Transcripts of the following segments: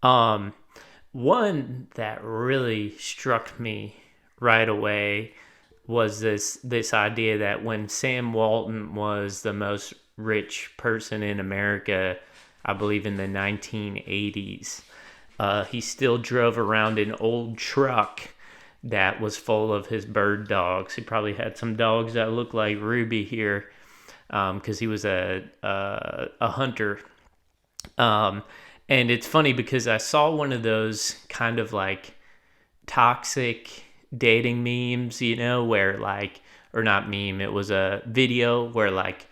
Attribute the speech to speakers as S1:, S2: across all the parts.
S1: Um, One that really struck me right away was this idea that when Sam Walton was the most rich person in America, I believe in the 1980s, he still drove around an old truck that was full of his bird dogs. He probably had some dogs that looked like Ruby here, because he was a hunter. Um, and it's funny because I saw one of those kind of like toxic dating memes, where like, or not meme, it was a video where like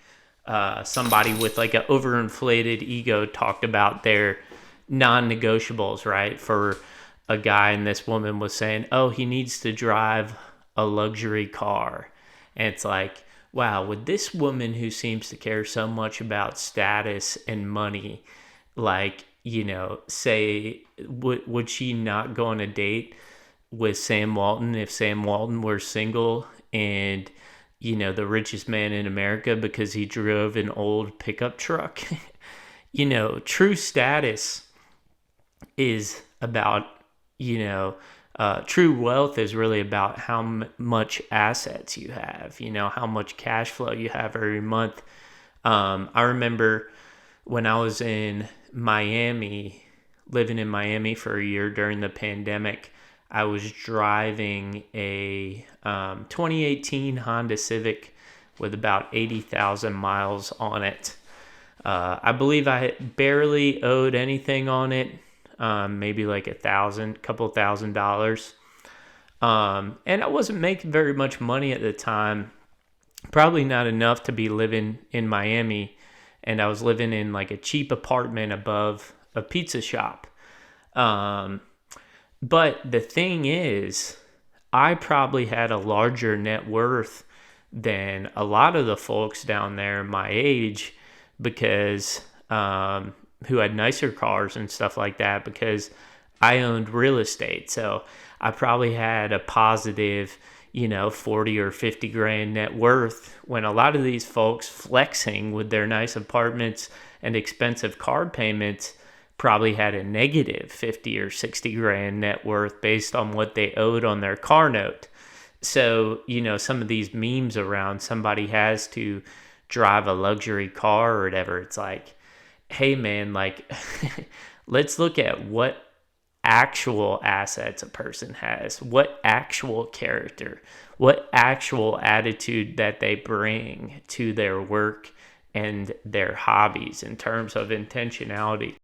S1: somebody with like an overinflated ego talked about their non-negotiables, right? For a guy, and this woman was saying, oh, he needs to drive a luxury car. And it's like, wow, would this woman who seems to care so much about status and money, like, say, would she not go on a date with Sam Walton if Sam Walton were single and, the richest man in America because he drove an old pickup truck? True status is about, true wealth is really about how much assets you have, how much cash flow you have every month. I remember when I was in Miami, living in Miami for a year during the pandemic, I was driving a 2018 Honda Civic with about 80,000 miles on it. I believe I barely owed anything on it, maybe like couple $1,000. And I wasn't making very much money at the time, probably not enough to be living in Miami. And I was living in like a cheap apartment above a pizza shop. But the thing is, I probably had a larger net worth than a lot of the folks down there my age, because who had nicer cars and stuff like that, because I owned real estate. So I probably had a positive, 40 or 50 grand net worth, when a lot of these folks flexing with their nice apartments and expensive car payments probably had a negative 50 or 60 grand net worth based on what they owed on their car note. So, some of these memes around somebody has to drive a luxury car or whatever, it's like, hey man, like, let's look at what actual assets a person has, what actual character, what actual attitude that they bring to their work and their hobbies in terms of intentionality.